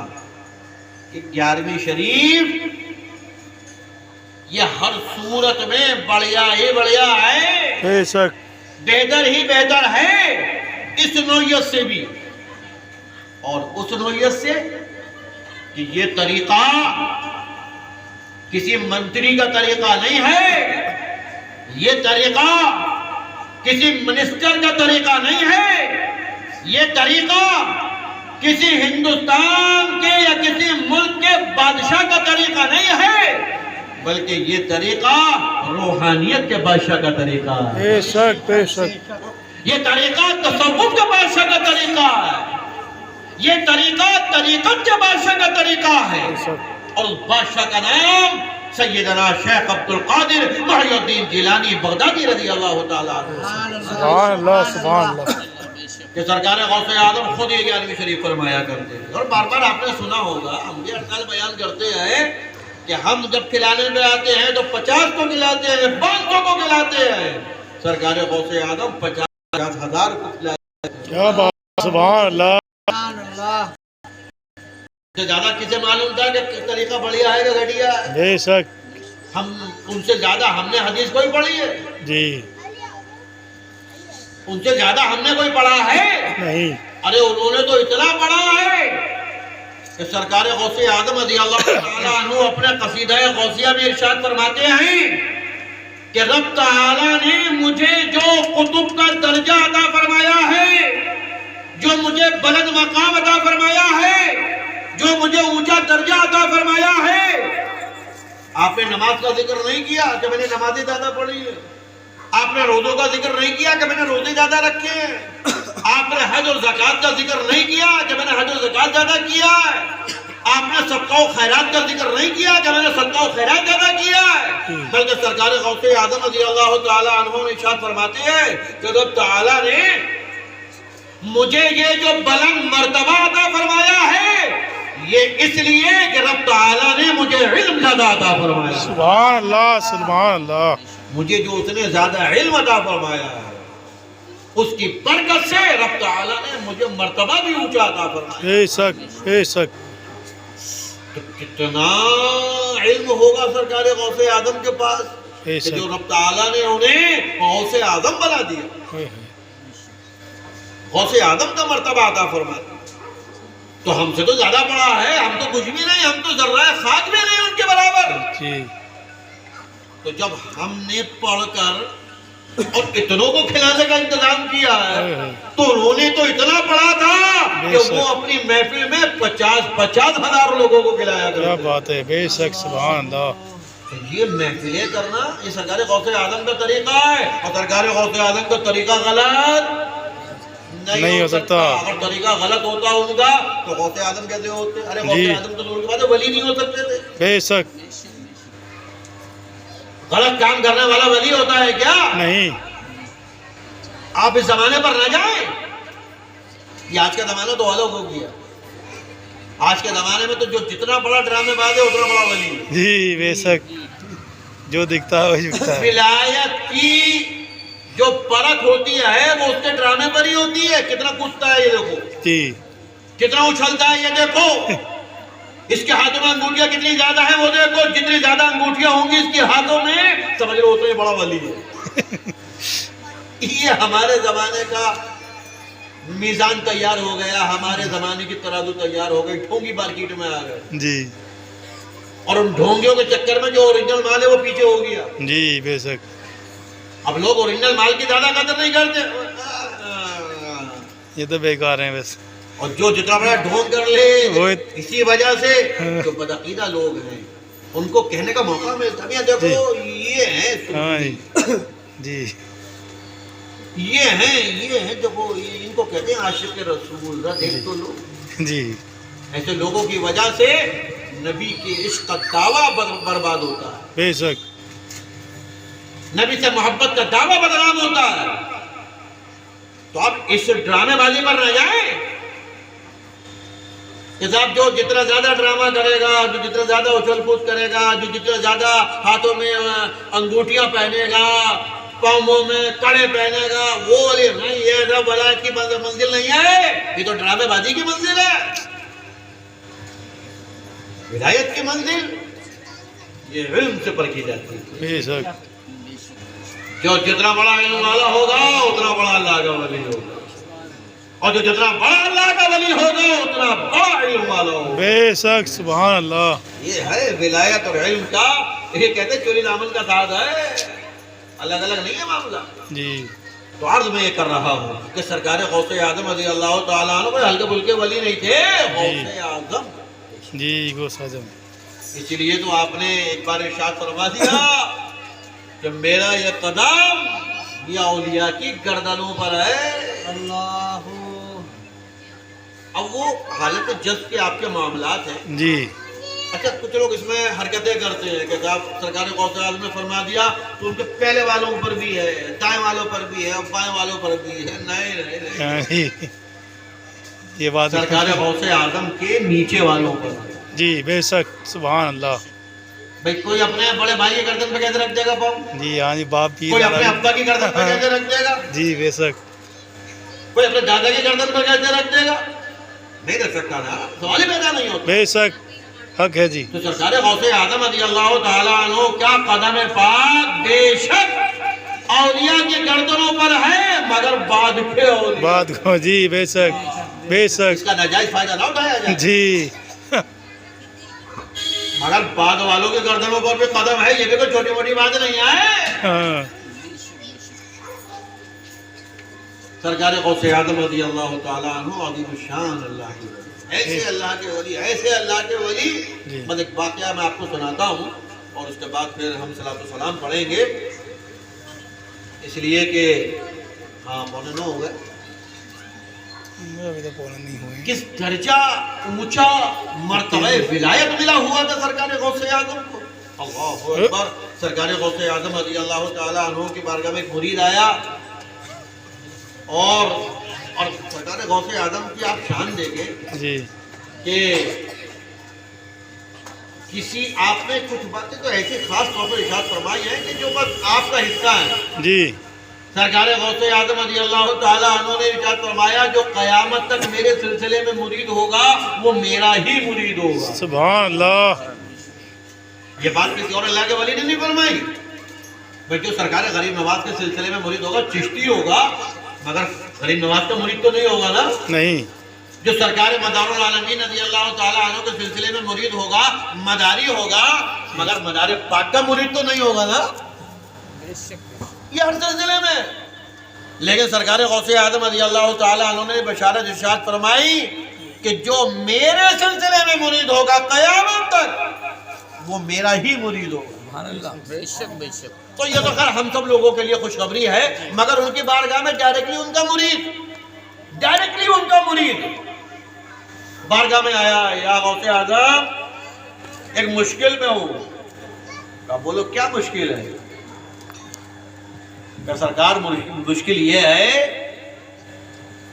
کہ 11ویں شریف یہ ہر صورت میں بڑھیا ہی بڑھیا ہے، بے شک بہتر ہی بہتر ہے، اس نوعیت سے بھی اور اس نوعیت سے کہ یہ طریقہ کسی منتری کا طریقہ نہیں ہے، یہ طریقہ کسی منسٹر کا طریقہ نہیں ہے، یہ طریقہ کسی ہندوستان کے یا کسی ملک کے بادشاہ کا طریقہ نہیں ہے، بلکہ یہ طریقہ روحانیت کے بادشاہ کا طریقہ ہے، بے شک بے شک، یہ طریقہ تصوف کے بادشاہ کا طریقہ ہے، یہ طریقہ طریقت کے بادشاہ کا طریقہ ہے، بے شک اور اس بادشاہ کا نام سیدنا شیخ عبد القادر محی الدین جیلانی بغدادی رضی اللہ تعالیٰ عنہ، سبحان اللہ سبحان اللہ، کہ سرکار غوث اعظم خود یہ 11ویں شریف فرمایا کرتے ہیں۔ اور بار بار آپ نے سنا ہوگا، ہم بھی ہر سال بیان کرتے ہیں کہ ہم جب کھلانے میں آتے ہیں تو 50 کو کھلاتے ہیں، 500 کو کھلاتے ہیں، سرکار غوث اعظم 50,000 کو کھلاتے ہیں۔ کیا بات، سبحان اللہ، سے زیادہ کسے معلوم تھا کہ طریقہ بڑھیا ہے کہ گھٹیا ہے؟ بے شک ہم ان سے زیادہ ہم نے حدیث کوئی پڑھی ہے؟ جی ان سے زیادہ ہم نے کوئی پڑھا ہے؟ نہیں، ارے انہوں نے تو اتنا پڑھا ہے کہ سرکار غوث اعظم رضی اللہ تعالیٰ عنہ اپنے قصیدہ غوثیہ میں ارشاد فرماتے ہیں کہ رب تعالیٰ نے مجھے جو قطب کا درجہ عطا فرمایا ہے، جو مجھے بلند مقام عطا فرمایا ہے، جو مجھے اونچا درجہ عطا فرمایا ہے، آپ نے نماز کا ذکر نہیں کیا کہ میں نے نمازیں زیادہ پڑھی ہے، آپ نے روزوں کا ذکر نہیں کیا کہ میں نے روزے زیادہ رکھے ہیں، آپ نے حج اور زکوٰۃ کا ذکر نہیں کیا کہ میں نے حج اور زکوٰۃ زیادہ کیا ہے، آپ نے صدقہ و خیرات کا ذکر نہیں کیا کہ میں نے صدقہ و خیرات زیادہ کیا ہے، بلکہ سرکار غوث اعظم رضی اللہ تعالیٰ عنہ نے ارشاد فرماتے ہیں کہ رب تعالیٰ نے مجھے یہ جو بلند مرتبہ عطا فرمایا ہے، یہ اس لیے کہ رب تعالیٰ نے مجھے علم زیادہ عطا فرمایا ہے، سبحان اللہ سبحان اللہ، مجھے جو اس نے زیادہ علم عطا فرمایا ہے اس کی برکت سے رب تعالیٰ نے مجھے مرتبہ بھی اونچا عطا فرمایا۔ بے شک بے شک، تو کتنا علم ہوگا سرکار غوث اعظم کے پاس بے کہ جو شک، رب تعالیٰ نے انہیں غوث اعظم بنا دیا، غوث اعظم کا مرتبہ عطا فرمایا۔ تو ہم سے تو زیادہ بڑا ہے، ہم تو کچھ بھی نہیں، ہم تو ذرہ خاک بھی نہیں ان کے برابر۔ جی تو جب ہم نے پڑھ کر اور اتنوں کو کھلانے کا انتظام کیا ہے تو انہوں نے تو اتنا پڑھا تھا کہ وہ اپنی محفل میں 50 ہزار لوگوں کو کھلایا کیا کرتے۔ بات ہے، بے شک سبحان اللہ، یہ محفلیں کرنا یہ سرکار غوث اعظم کا طریقہ ہے، اور سرکار غوث اعظم کا طریقہ غلط نہیں ہو سکتا۔ اگر طریقہ غلط ہوتا ان کا تو غوث اعظم کیسے ہوتے؟ ارے غوث اعظم تو دور کے بعد ولی نہیں ہو سکتے تھے۔ بے شک غلط کام کرنے والا ولی ہوتا ہے کیا؟ نہیں، آپ اس زمانے پر نہ جائیں، یہ آج کا زمانہ تو الگ ہو گیا۔ آج کے زمانے میں تو جو جتنا بڑا ڈرامے باز ہے اتنا بڑا ولی ہے۔ جی بے شک، جو دکھتا ہے وہی بکتا ہے، ولایت کی جو پرکھ ہوتی ہے وہ اس کے ڈرامے پر ہی ہوتی ہے۔ کتنا کودتا ہے یہ دیکھو، جی کتنا اچھلتا ہے یہ دیکھو، اس کے ہاتھوں میں انگوٹھیاں کتنی زیادہ ہیں وہ دیکھو، جتنی زیادہ انگوٹھیاں ہوں گی اس کے ہاتھوں میں سمجھ لو اتنا ہی بڑا ولی ہے۔ یہ ہمارے زمانے کا میزان تیار ہو گیا، ہمارے زمانے کی ترازو تیار ہو گئی، ڈھونگی مارکیٹ میں آ گئے، جی اور ان ڈھونگیوں کے چکر میں جو اوریجنل مال ہے وہ پیچھے ہو گیا۔ جی بے شک، اب لوگ اوریجنل مال کی زیادہ قدر نہیں کرتے، یہ تو بیکار ہیں بس. اور جو جتنا بڑا ڈھونگ کر لے وہ اسی وجہ سے جو بدعقیدہ لوگ ہیں ان کو کہنے کا موقع ملتا ہے. دیکھو یہ ہیں ہاں جی یہ ہیں دیکھو ان کو کہتے ہیں عاشق رسول. دیکھ تو لو جی. ایسے لوگوں کی وجہ سے نبی کے عشق کا دعویٰ برباد ہوتا ہے. بے شک. نبی سے محبت کا دعویٰ بدنام ہوتا ہے. تو اب اس ڈرامے بازی پر نہ جائیں کہ صاحب جو جتنا زیادہ ڈرامہ کرے گا, جو جتنا زیادہ اچھل کود کرے گا, جو جتنا زیادہ ہاتھوں میں انگوٹھیاں پہنے گا, پاؤں میں کڑے پہنے گا, وہ والی نہیں. یہ رب ولایت کی منزل نہیں ہے, یہ تو ڈرامے بازی کی منزل ہے. ولایت کی منزل یہ علم سے پرکھی جاتی ہے. بے شک. جو جتنا بڑا علم والا ہوگا اتنا بڑا اللہ کا ولی ہوگا, اور جو جتنا بڑا اللہ کا ولی ہوگا اتنا بڑا علم والا ہوگا. بے شک. سبحان اللہ. یہ ہے ولایت اور علم کا, یہ کہتے ہیں چوری دامن کا ساتھ ہے, الگ الگ نہیں ہے معاملہ. جی. تو عرض میں یہ کر رہا ہوں کہ سرکار غوث اعظم رضی اللہ تعالیٰ عنہ کوئی ہلکے پھلکے ولی نہیں تھے, غوث اعظم. جی غوث اعظم. اسی لیے تو آپ نے ایک بار ارشاد فرما دیا کہ میرا یہ قدم یہ اولیاء کی گردنوں پر ہے. اللہ. اب وہ حالت جذب کے آپ کے معاملات ہیں. جی. اچھا کچھ لوگ اس میں حرکتیں کرتے ہیں کہ جب سرکار غوث اعظم نے فرما دیا تو ان کے پہلے والوں پر بھی ہے, دائیں والوں پر بھی ہے, بائیں والوں پر بھی ہے. نہیں یہ بات سرکار غوث اعظم کے نیچے والوں پر. جی بے شک. سبحان اللہ. بھئی کوئی اپنے بڑے بھائی کی گردن پہ کیسے رکھ دے گا پاؤں؟ جی ہاں جی. باپ بھی کوئی اپنے ابا کی گردن پہ کیسے رکھ دے گا؟ جی بے شک. کوئی اپنے دادا کی گردن پہ کیسے رکھ دے گا؟ نہیں رکھ سکتا نا, سوال ہی پیدا نہیں ہوتا. بے شک. حق ہے جی. تو سرکار غوث اعظم رضی اللہ تعالیٰ عنہ کیا قدم پاک بے شک اولیاء کی گردنوں پر ہے, مگر بعد کے اولیاء. بات کو جی بے شک. بے اس شک. کا ناجائز فائدہ نہ اٹھایا جائے. جی. مگر بعد والوں کے گردنوں پر بھی قدم ہے, یہ بھی کوئی چھوٹی موٹی بات نہیں ہے. ہاں. سرکار غوث اعظم رضی اللہ تعالیٰ عنہ عظیم الشان اللہ کے ولی, ایسے اللہ کے ولی, ایسے اللہ کے ولی. بس ایک واقعہ میں آپ کو سناتا ہوں اور اس کے بعد پھر ہم صلاۃ و سلام پڑھیں گے, اس لیے کہ ہاں 9:15 ہو گئے. کس درجہ اونچا مرتبہ ولایت ملا ہوا تھا سرکار غوث اعظم کو. اللہ اکبر. سرکار غوث اعظم رضی اللہ تعالیٰ عنہ کی بارگاہ میں ایک مرید آیا اور سرکار غوث اعظم کی آپ شان دیکھیں جی کہ کسی آپ نے کچھ باتیں تو ایسی خاص طور پر ارشاد فرمائی ہیں کہ جو بس آپ کا حصہ ہے. جی. سرکار غوث اعظم رضی اللہ تعالیٰ عنہ نے ارشاد فرمایا جو قیامت تک میرے سلسلے میں مرید ہوگا وہ میرا ہی مرید ہوگا. سبحان اللہ. یہ بات کسی اور اللہ کے ولی نے نہیں فرمائی. بھائی جو سرکار غریب نواز کے سلسلے میں مرید ہوگا چشتی ہوگا, مگر غریب نواز کا مرید تو نہیں ہوگا نا. نہیں. جو سرکار مدار العالمین رضی اللہ تعالیٰ عنہ کے سلسلے میں مرید ہوگا مداری ہوگا, مگر مدار پاک کا مرید تو نہیں ہوگا نا. یہ ہر سلسلے میں. لیکن سرکار غوث اعظم رضی اللہ تعالیٰ عنہ نے بشارت ارشاد فرمائی کہ جو میرے سلسلے میں مرید ہوگا قیامت تک وہ میرا ہی مرید ہوگا. سبحان اللہ. بے شک بے شک. تو یہ تو خیر ہم سب لوگوں کے لیے خوشخبری ہے, مگر ان کی بارگاہ میں ڈائریکٹلی ان کا مرید بارگاہ میں آیا, یا غوث اعظم ایک مشکل میں ہوں. کہا بولو کیا مشکل ہے؟ کہ سرکار مشکل یہ ہے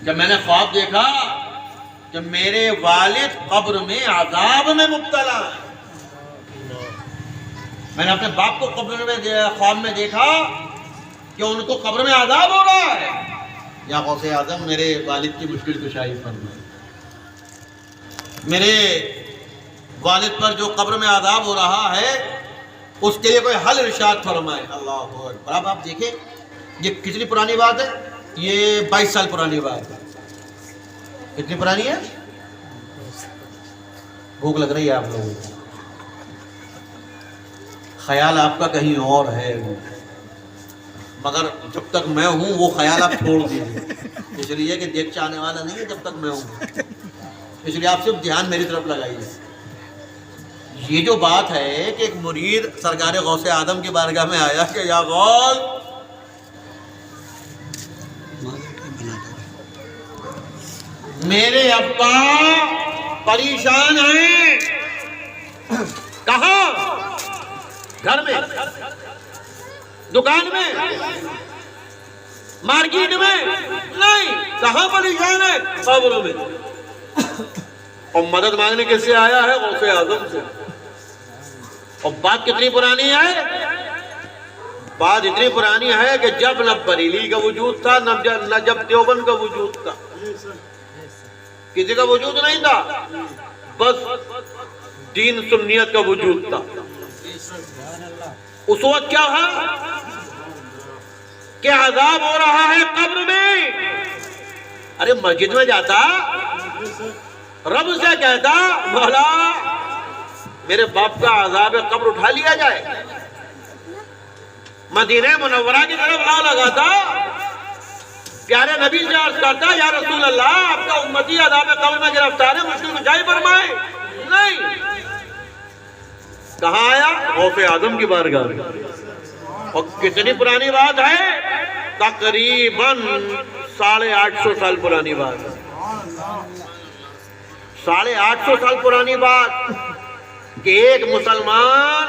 جب میں نے خواب دیکھا کہ میرے والد قبر میں عذاب میں مبتلا ہیں. میں نے اپنے باپ کو قبر میں خواب میں دیکھا کہ ان کو قبر میں عذاب ہو رہا ہے. یا غوث اعظم میرے والد کی مشکل کشائی فرمائے, میرے والد پر جو قبر میں عذاب ہو رہا ہے اس کے لیے کوئی حل ارشاد فرمائے. اللہ اکبر. اب آپ دیکھیں یہ کتنی پرانی بات ہے, یہ 22 سال پرانی بات ہے. کتنی پرانی ہے؟ بھوک لگ رہی ہے آپ لوگوں کو, خیال آپ کا کہیں اور ہے. مگر جب تک میں ہوں وہ خیال آپ چھوڑ دیجیے، اس لیے کہ دیکھ چاہنے والا نہیں ہے جب تک میں ہوں، اس لیے آپ صرف دھیان میری طرف لگائیے۔ یہ جو بات ہے کہ ایک مرید سرکار غوث اعظم کی بارگاہ میں آیا کہ یا غوث میرے ابا پریشان ہیں۔ کہاں؟ گھر میں، دکان میں، مارکیٹ میں؟ نہیں۔ کہاں پریشان ہے؟ قبر میں۔ اور مدد مانگنے کس سے آیا ہے؟ غوث اعظم سے۔ اور بات کتنی پرانی ہے؟ بات اتنی پرانی ہے کہ جب نہ بریلی کا وجود تھا، نہ جب دیوبند کا وجود تھا، کسی کا وجود نہیں تھا، بس دین سنیت کا وجود تھا۔ اس وقت کیا ہے کہ عذاب ہو رہا ہے قبر میں۔ ارے مسجد میں جاتا، رب سے کہتا مولا میرے باپ کا عذاب قبر اٹھا لیا جائے، مدینہ منورہ کی طرف راہ لگاتا، پیارے نبی سے عرض کرتا یا رسول اللہ آپ کا امتی عذاب قبر میں گرفتار ہے، مشکل کشائی فرمائے۔ نہیں، کہاں آیا؟ غوث اعظم کی بارگاہ میں۔ اور کتنی پرانی بات ہے؟ تقریباً 850 سال پرانی بات، 850 سال پرانی بات کہ ایک مسلمان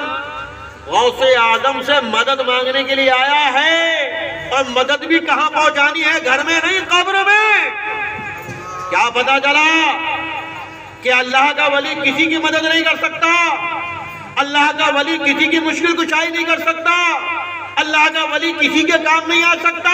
غوث اعظم سے مدد مانگنے کے لیے آیا ہے، اور مدد بھی کہاں پہنچانی ہے؟ گھر میں نہیں، قبر میں۔ کیا پتا چلا کہ اللہ کا ولی کسی کی مدد نہیں کر سکتا، اللہ کا ولی کسی کی مشکل کشائی نہیں کر سکتا، اللہ کا ولی کسی کے کام نہیں آ سکتا۔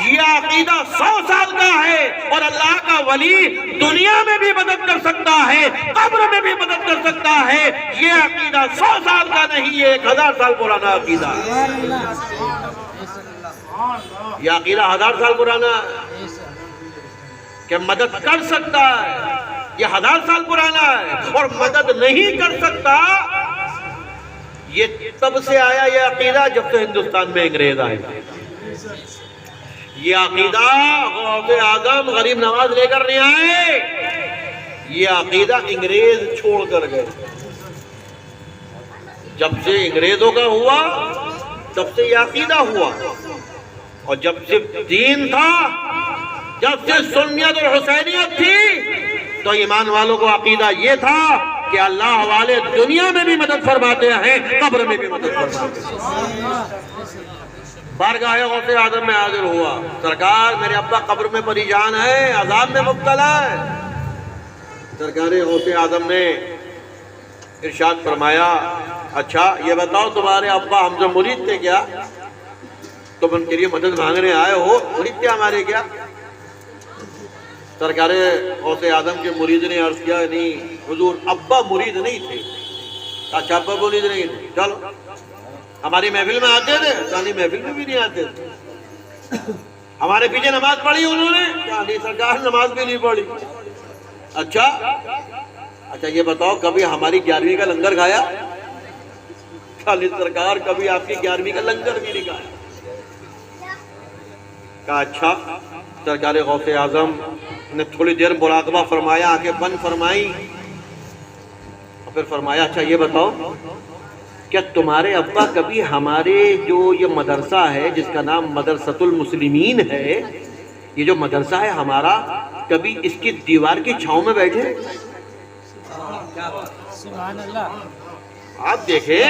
یہ عقیدہ 100 سال کا ہے، اور اللہ کا ولی دنیا میں بھی مدد کر سکتا ہے، قبر میں بھی مدد کر سکتا ہے۔ یہ عقیدہ 100 سال کا نہیں، یہ 1000 سال پرانا عقیدہ ہے۔ یہ عقیدہ 1000 سال پرانا ہے کہ مدد کر سکتا ہے، یہ 1000 سال پرانا ہے۔ اور مدد نہیں کر سکتا، یہ تب سے آیا یہ عقیدہ جب سے ہندوستان میں انگریز آئے۔ یہ عقیدہ غوث اعظم غریب نواز لے کر نہیں آئے، یہ عقیدہ انگریز چھوڑ کر گئے۔ جب سے انگریزوں کا ہوا تب سے یہ عقیدہ ہوا، اور جب سے دین تھا، جب سے سنیت اور حسینیت تھی، تو ایمان والوں کو عقیدہ یہ تھا کہ اللہ والے دنیا میں بھی مدد فرماتے ہیں، قبر میں بھی مدد فرماتے ہیں۔ بارگاہ غوث اعظم میں حاضر ہوا، سرکار میرے ابا قبر میں پریشان ہے، عذاب میں مبتلا ہے۔ سرکار غوث اعظم نے ارشاد فرمایا اچھا یہ بتاؤ تمہارے ابا ہم سے مرید تھے کیا؟ تم ان کے لیے مدد مانگنے آئے ہو، مرید تھے ہمارے کیا؟ سرکار غوث اعظم کے مرید نے عرض کیا نہیں حضور ابا مرید نہیں تھے۔ اچھا ابا مرید نہیں تھے، چلو ہماری محفل میں آتے تھے؟ کہانی محفل میں بھی نہیں آتے تھے۔ ہمارے پیچھے نماز پڑھی انہوں نے؟ کہانی سرکار نماز بھی نہیں پڑھی۔ اچھا یہ بتاؤ کبھی ہماری 11ویں کا لنگر کھایا؟ کہانی سرکار کبھی آپ کی 11ویں کا لنگر بھی نہیں کھایا۔ کہا اچھا۔ سرکار غوث اعظم نے تھوڑی دیر مراقبہ فرمایا، آنکھیں بند فرمائی، اور پھر فرمایا اچھا یہ بتاؤ کیا تمہارے ابا کبھی ہمارے جو یہ مدرسہ ہے جس کا نام مدرسۃ المسلمین ہے، یہ جو مدرسہ ہے ہمارا، کبھی اس کی دیوار کی چھاؤں میں بیٹھے؟ سبحان اللہ۔ آپ دیکھیں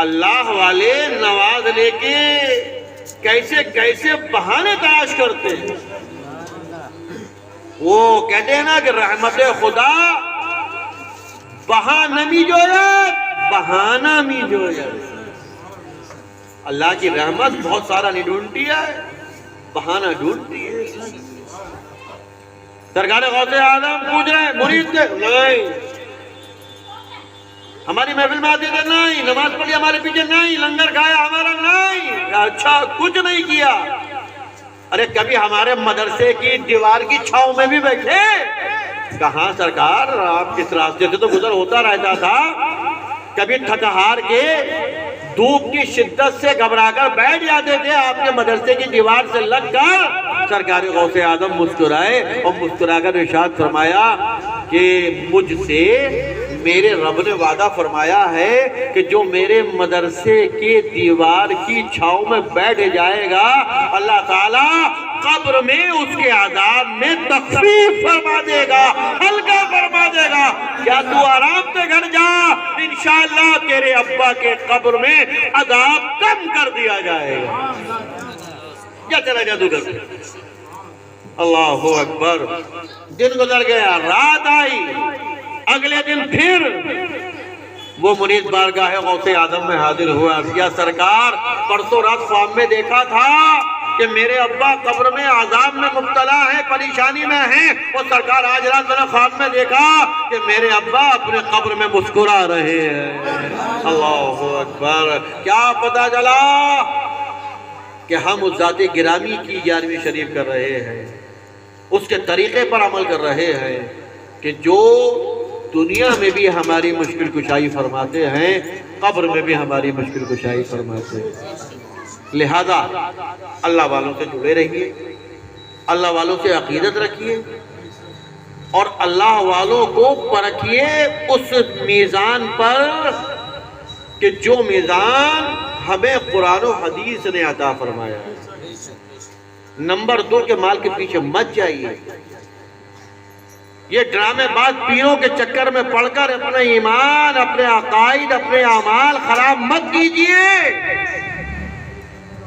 اللہ والے نواز لے کے کیسے کیسے بہانے تلاش کرتے ہیں۔ وہ کہتے ہیں نا کہ رحمت خدا بہانہ می جوید، بہانہ می جوید۔ اللہ کی رحمت بہت سارا نہیں ڈھونڈتی ہے، بہانہ ڈھونڈتی ہے۔ سرکار غوث اعظم پوچھ رہے ہیں مرید تھے؟ نہیں۔ ہماری محفل میں آتے تھے؟ نہیں۔ نماز پڑھی ہمارے پیچھے؟ نہیں۔ لنگر کھایا ہمارا؟ نہیں۔ اچھا کچھ نہیں کیا؟ ارے کبھی ہمارے مدرسے کی دیوار کی چھاؤں میں بھی بیٹھے؟ کہاں سرکار، آپ کس راستے سے تو گزر ہوتا رہتا تھا، کبھی تھک ہار کے دھوپ کی شدت سے گھبرا کر بیٹھ جاتے تھے آپ کے مدرسے کی دیوار سے لگ کر. سرکار غوث اعظم مسکرائے اور مسکرا کر ارشاد فرمایا کہ مجھ سے میرے رب نے وعدہ فرمایا ہے کہ جو میرے مدرسے کے دیوار کی چھاؤں میں بیٹھ جائے گا اللہ تعالیٰ قبر میں اس کے عذاب میں تخفیف فرما دے گا، ہلکا فرما دے گا. کیا تو آرام سے گھر جا، انشاءاللہ تیرے ابا کے قبر میں عذاب کم کر دیا جائے گا. کیا چلا جادو کر کے. اللہ اکبر. دن گزر گیا، رات آئی. اگلے دن پھر وہ مرید بارگاہ غوث اعظم میں حاضر ہوا. یا سرکار پرسوں رات خواب میں دیکھا تھا کہ میرے ابا قبر میں عذاب میں مبتلا ہیں، پریشانی میں ہیں. اور سرکار آج رات میں نے خواب میں دیکھا کہ میرے ابا اپنے قبر میں مسکرا رہے ہیں. اللہ اکبر. کیا پتہ چلا کہ ہم اس ذات گرامی کی 11ویں شریف کر رہے ہیں، اس کے طریقے پر عمل کر رہے ہیں کہ جو دنیا میں بھی ہماری مشکل کشائی فرماتے ہیں، قبر میں بھی ہماری مشکل کشائی فرماتے ہیں. لہذا اللہ والوں سے جڑے رہیے، اللہ والوں سے عقیدت رکھیے اور اللہ والوں کو پرکھیے اس میزان پر کہ جو میزان ہمیں قرآن و حدیث نے عطا فرمایا. نمبر 2 کے مال کے پیچھے مت جائیے. یہ ڈرامے باز پیروں کے چکر میں پڑھ کر اپنے ایمان، اپنے عقائد، اپنے اعمال خراب مت کیجیے.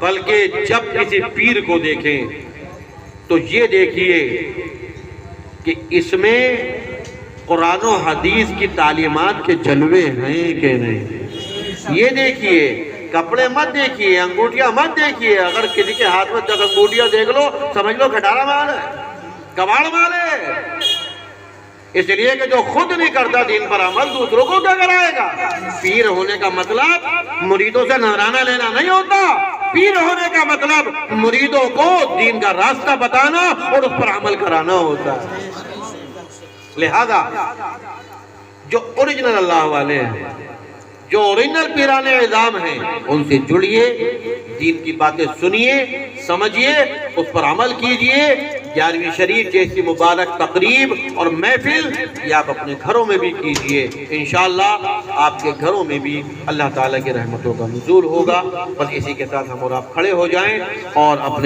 بلکہ جب کسی پیر کو دیکھیں تو یہ دیکھیے کہ اس میں قرآن و حدیث کی تعلیمات کے جلوے ہیں کہ نہیں. یہ دیکھیے. کپڑے مت دیکھیے، انگوٹھیاں مت دیکھیے. اگر کسی کے ہاتھ میں 10 انگوٹھیاں دیکھ لو سمجھ لو کھٹارا مال ہے، کباڑ مال ہے. اس لیے کہ جو خود نہیں کرتا دین پر عمل دوسروں کو کیا کرائے گا. پیر ہونے کا مطلب مریدوں سے نذرانہ لینا نہیں ہوتا. پیر ہونے کا مطلب مریدوں کو دین کا راستہ بتانا اور اس پر عمل کرانا ہوتا ہے. لہذا جو اوریجنل اللہ والے ہیں، جو اوریجنل پیران اعظام ہیں، ان سے جڑیے، دین کی باتیں سنیے، سمجھیے، اس پر عمل کیجیے. 11ویں شریف جیسی مبارک تقریب اور محفل یہ آپ اپنے گھروں میں بھی کیجیے. انشاءاللہ آپ کے گھروں میں بھی اللہ تعالیٰ کی رحمتوں کا نزول ہوگا. بس اسی کے ساتھ ہم اور آپ کھڑے ہو جائیں اور اپنے